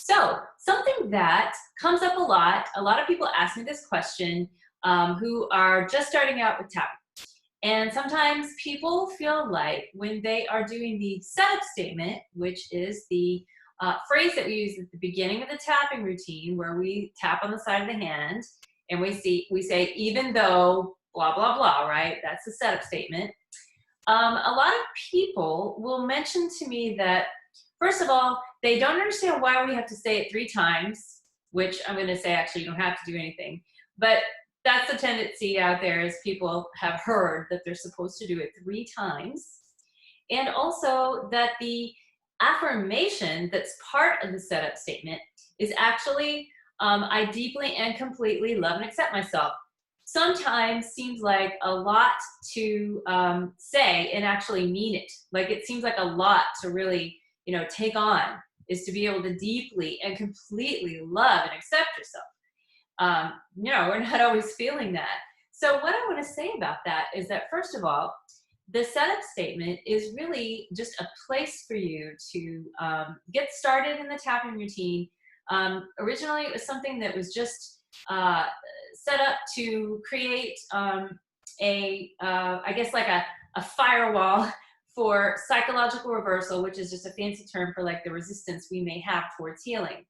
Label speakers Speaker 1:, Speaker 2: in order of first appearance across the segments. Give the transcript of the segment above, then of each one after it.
Speaker 1: So something that comes up a lot of people ask me this question who are just starting out with tapping. And sometimes people feel like when they are doing the setup statement, which is the phrase that we use at the beginning of the tapping routine, where we tap on the side of the hand and we say, even though blah, blah, blah, right? That's the setup statement. A lot of people will mention to me that, first of all, they don't understand why we have to say it 3 times, which I'm going to say, actually, you don't have to do anything. But that's the tendency out there, is people have heard that they're supposed to do it 3 times. And also that the affirmation that's part of the setup statement is actually, I deeply and completely love and accept myself. Sometimes seems like a lot to say and actually mean it. Like, it seems like a lot to really, take on, is to be able to deeply and completely love and accept yourself. We're not always feeling that. So what I want to say about that is that, first of all, the setup statement is really just a place for you to get started in the tapping routine. Originally, it was something that was just set up to create I guess like a firewall for psychological reversal, which is just a fancy term for like the resistance we may have towards healing.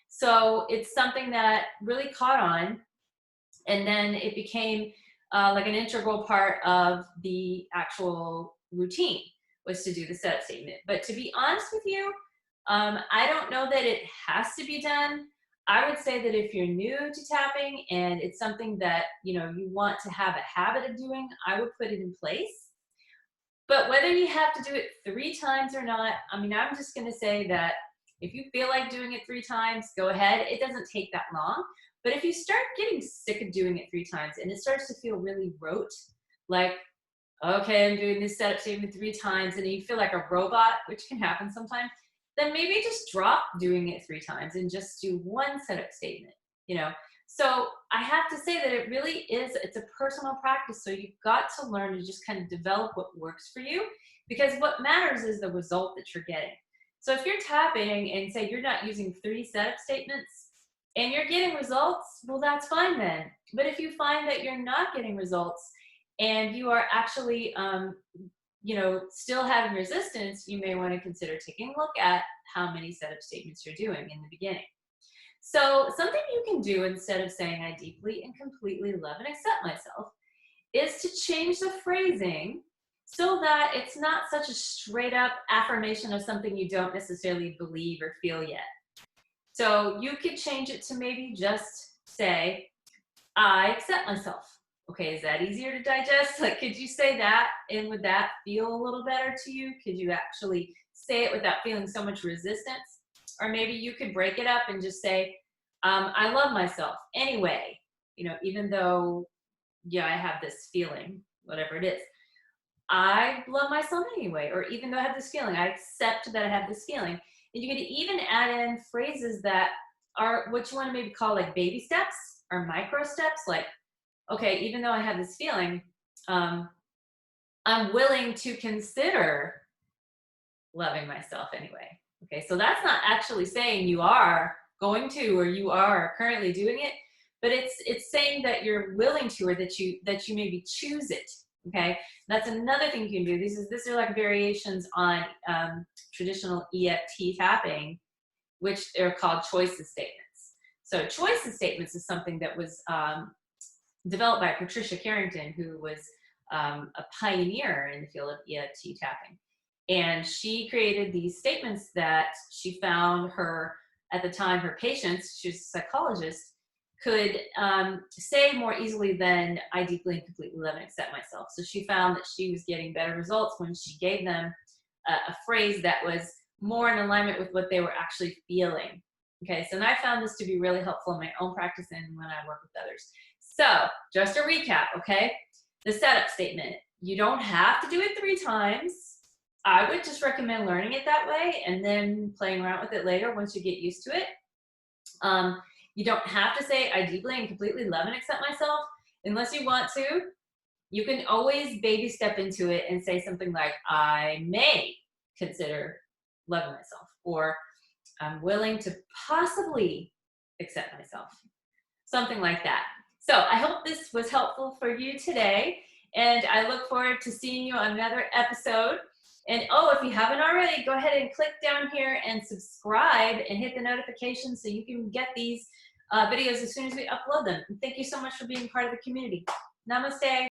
Speaker 1: So it's something that really caught on, and then it became like an integral part of the actual routine, was to do the setup statement. But to be honest with you, I don't know that it has to be done. I would say that if you're new to tapping and it's something that you want to have a habit of doing, I would put it in place. But whether you have to do it 3 times or not, I'm just going to say that if you feel like doing it 3 times, go ahead. It doesn't take that long. But if you start getting sick of doing it 3 times and it starts to feel really rote, like, okay, I'm doing this setup statement 3 times, and you feel like a robot, which can happen sometimes, then maybe just drop doing it 3 times and just do 1 setup statement, So I have to say that it really is, it's a personal practice. So you've got to learn to just kind of develop what works for you, because what matters is the result that you're getting. So if you're tapping and say you're not using 3 setup statements and you're getting results, well, that's fine then. But if you find that you're not getting results and you are actually, still having resistance, you may want to consider taking a look at how many setup statements you're doing in the beginning. So something you can do instead of saying I deeply and completely love and accept myself is to change the phrasing so that it's not such a straight up affirmation of something you don't necessarily believe or feel yet. So you could change it to maybe just say, I accept myself. Okay, is that easier to digest? Like, could you say that, and would that feel a little better to you? Could you actually say it without feeling so much resistance? Or maybe you could break it up and just say, I love myself anyway, even though, I have this feeling, whatever it is. I love myself anyway, or even though I have this feeling, I accept that I have this feeling. And you could even add in phrases that are what you want to maybe call like baby steps or micro steps, like, okay, even though I have this feeling, I'm willing to consider loving myself anyway. Okay, so that's not actually saying you are going to, or you are currently doing it, but it's saying that you're willing to, or that you maybe choose it. Okay, that's another thing you can do. These are like variations on traditional EFT tapping, which are called choices statements. So choices statements is something that was developed by Patricia Carrington, who was a pioneer in the field of EFT tapping. And she created these statements that she found at the time, her patients, she was a psychologist, could say more easily than I deeply and completely love and accept myself. So she found that she was getting better results when she gave them a phrase that was more in alignment with what they were actually feeling. Okay, so and I found this to be really helpful in my own practice and when I work with others. So just a recap, okay? The setup statement. You don't have to do it 3 times. I would just recommend learning it that way and then playing around with it later once you get used to it. You don't have to say, I deeply and completely love and accept myself unless you want to. You can always baby step into it and say something like, I may consider loving myself, or I'm willing to possibly accept myself. Something like that. So I hope this was helpful for you today, and I look forward to seeing you on another episode. And oh, if you haven't already, go ahead and click down here and subscribe and hit the notification so you can get these videos as soon as we upload them. And thank you so much for being part of the community. Namaste.